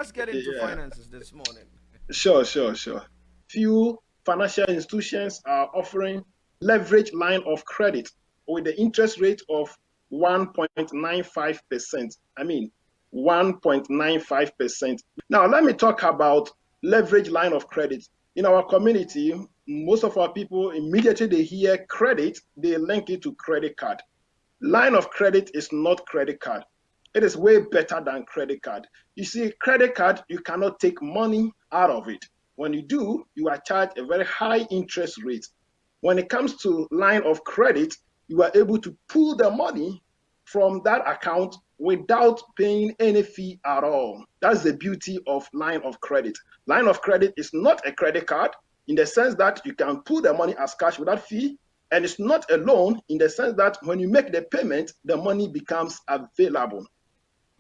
Let's get into finances this morning. Sure. Few financial institutions are offering leverage line of credit with the interest rate of 1.95%. I mean, 1.95%. Now, let me talk about leverage line of credit. In our community, most of our people, immediately they hear credit, they link it to credit card. Line of credit is not credit card. It is way better than credit card. You see, credit card, you cannot take money out of it. When you do, you are charged a very high interest rate. When it comes to line of credit, you are able to pull the money from that account without paying any fee at all. That's the beauty of line of credit. Line of credit is not a credit card in the sense that you can pull the money as cash without fee, and it's not a loan in the sense that when you make the payment, the money becomes available.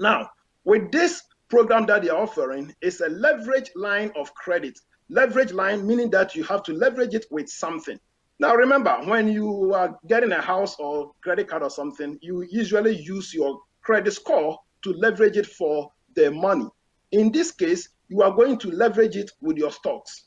Now, with this program that they are offering, it's a leverage line of credit. Leverage line meaning that you have to leverage it with something. Now, remember, when you are getting a house or credit card or something, you usually use your credit score to leverage it for the money. In this case, you are going to leverage it with your stocks,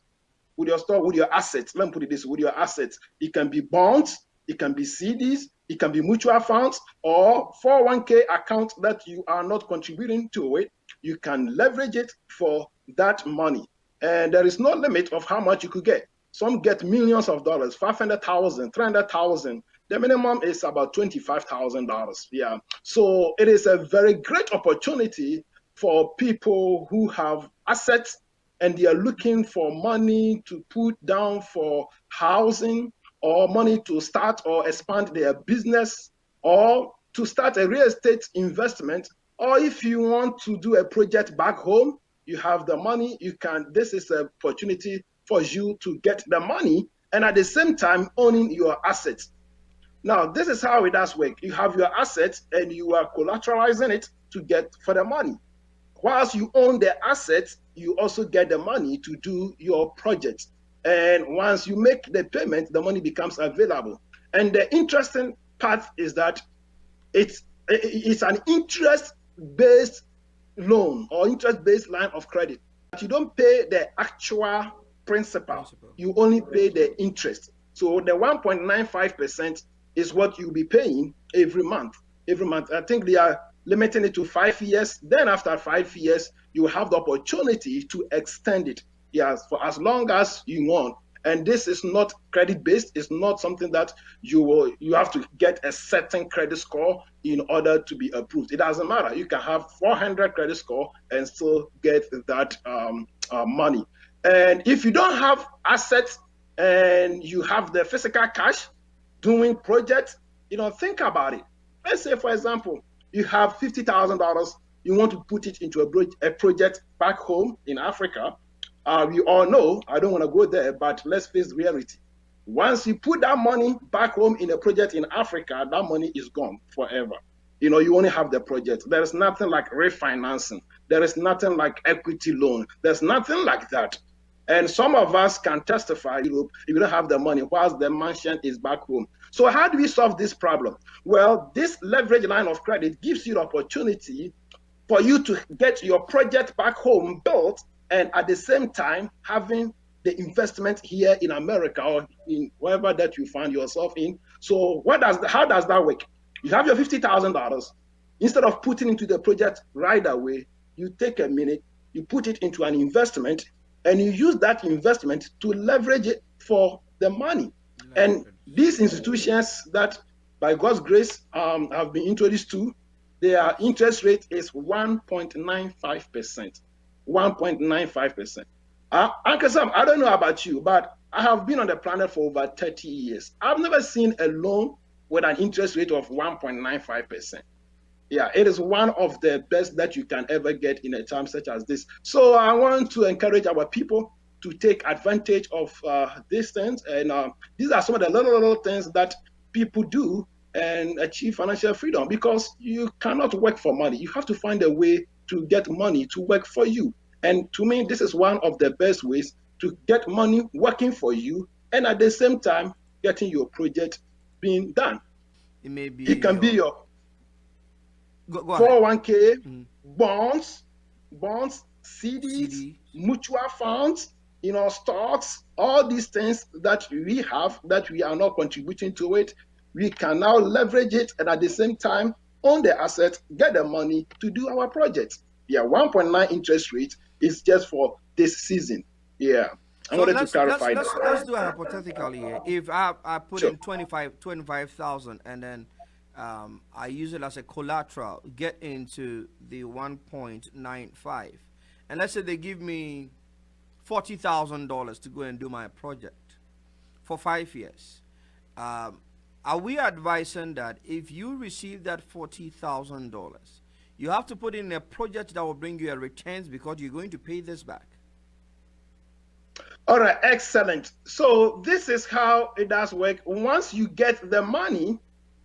with your assets. Let me put it this way, with your assets. It can be bonds, it can be CDs, it can be mutual funds or 401k account that you are not contributing to it. You can leverage it for that money. And there is no limit of how much you could get. Some get millions of dollars, 500,000, 300,000. The minimum is about $25,000. Yeah. So it is a very great opportunity for people who have assets and they are looking for money to put down for housing, or money to start or expand their business, or to start a real estate investment, or if you want to do a project back home, you have the money, this is an opportunity for you to get the money and at the same time owning your assets. Now, this is how it does work. You have your assets and you are collateralizing it to get for the money. Whilst you own the assets, you also get the money to do your project. And once you make the payment, the money becomes available. And the interesting part is that it's an interest-based loan or interest-based line of credit. But you don't pay the actual principal. You only pay the interest. So the 1.95% is what you'll be paying every month. I think they are limiting it to 5 years. Then after 5 years, you have the opportunity to extend it. Yes, for as long as you want. And this is not credit-based. It's not something that you have to get a certain credit score in order to be approved. It doesn't matter. You can have 400 credit score and still get that money. And if you don't have assets and you have the physical cash doing projects, think about it. Let's say, for example, you have $50,000. You want to put it into a project back home in Africa. We all know, I don't want to go there, but let's face reality. Once you put that money back home in a project in Africa, that money is gone forever. You only have the project. There is nothing like refinancing. There is nothing like equity loan. There's nothing like that. And some of us can testify, if you don't have the money, whilst the mansion is back home. So how do we solve this problem? Well, this leverage line of credit gives you the opportunity for you to get your project back home built, and at the same time having the investment here in America or in wherever that you find yourself in. So how does that work? You have your $50,000. Instead of putting into the project right away, you take a minute, you put it into an investment, and you use that investment to leverage it for the money. And these institutions that, by God's grace, have been introduced to, their interest rate is 1.95%. 1.95%. Uncle Sam, I don't know about you, but I have been on the planet for over 30 years. I've never seen a loan with an interest rate of 1.95%. Yeah, it is one of the best that you can ever get in a time such as this. So I want to encourage our people to take advantage of these things. And these are some of the little things that people do and achieve financial freedom, because you cannot work for money. You have to find a way to get money to work for you. And to me, this is one of the best ways to get money working for you and at the same time getting your project being done. It can be your 401k, bonds, CDs, mutual funds, stocks, all these things that we have that we are not contributing to it. We can now leverage it and at the same time own the asset, get the money to do our project. Yeah, 1.9 interest rate is just for this season. Yeah. I wanted to clarify that. Let's do a hypothetical here. If I put in 25,000 and then I use it as a collateral, get into the 1.95, and let's say they give me $40,000 to go and do my project for 5 years. Are we advising that if you receive that $40,000, you have to put in a project that will bring you a returns because you're going to pay this back? All right, excellent. So this is how it does work. Once you get the money,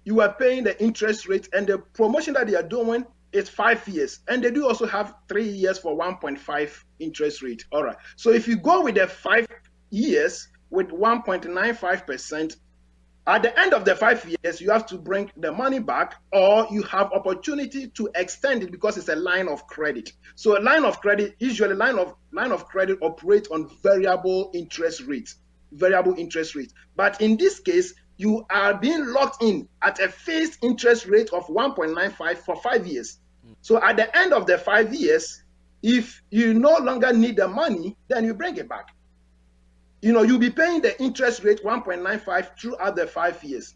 you are paying the interest rate, and the promotion that they are doing is 5 years. And they do also have 3 years for 1.5 interest rate. All right. So if you go with the 5 years with 1.95%, at the end of the 5 years, you have to bring the money back, or you have opportunity to extend it because it's a line of credit. So a line of credit, usually line of credit operates on variable interest rates. But in this case, you are being locked in at a fixed interest rate of 1.95 for 5 years. So at the end of the 5 years, if you no longer need the money, then you bring it back. You'll be paying the interest rate 1.95 throughout the 5 years.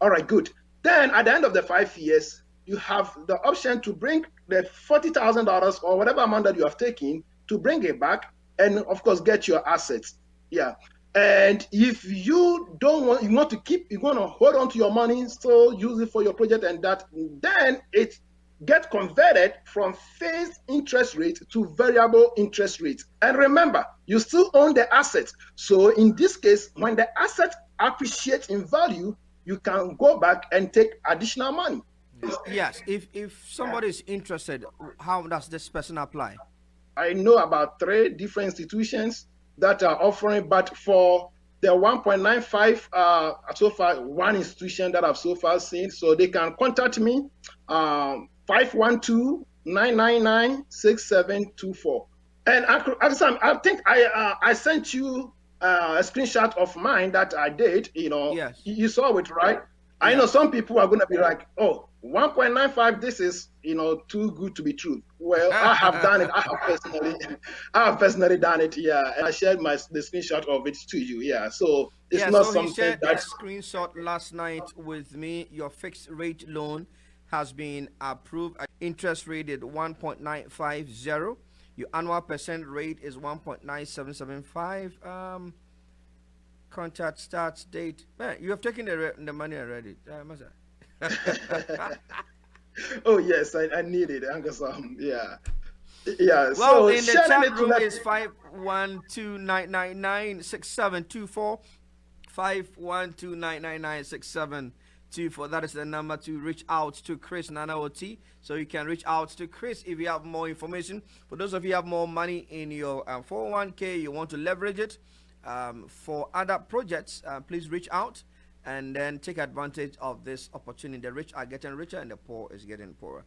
All right, good. Then at the end of the 5 years, you have the option to bring the $40,000 or whatever amount that you have taken to bring it back and, of course, get your assets. Yeah. And if you want to hold on to your money, so use it for your project and that, then it get converted from fixed interest rate to variable interest rate. And remember, you still own the asset. So in this case, when the asset appreciates in value, you can go back and take additional money. Yes. If somebody is interested, how does this person apply? I know about 3 different institutions that are offering, but for the 1.95, so far, one institution that I've so far seen, so they can contact me, 512-999-6724. And I think I sent you a screenshot of mine that I did. Yes. You saw it, right? Yes. I know some people are going to be like, oh, 1.95, this is, too good to be true. Well, I have done it. I have personally done it. Yeah. And I shared the screenshot of it to you. Yeah. So it's not something he shared that screenshot last night with me. Your fixed rate loan has been approved. Interest rate at 1.950. Your annual percent rate is 1.9775. Contact starts date. Man, you have taken the money already. Oh yes, I need it. Yeah. Well, so in the chat room is 512-999-6724. 512-999-6724. That is the number to reach out to Chris Nana OT. So you can reach out to Chris if you have more information. For those of you who have more money in your 401k, you want to leverage it for other projects, please reach out and then take advantage of this opportunity. The rich are getting richer and the poor is getting poorer.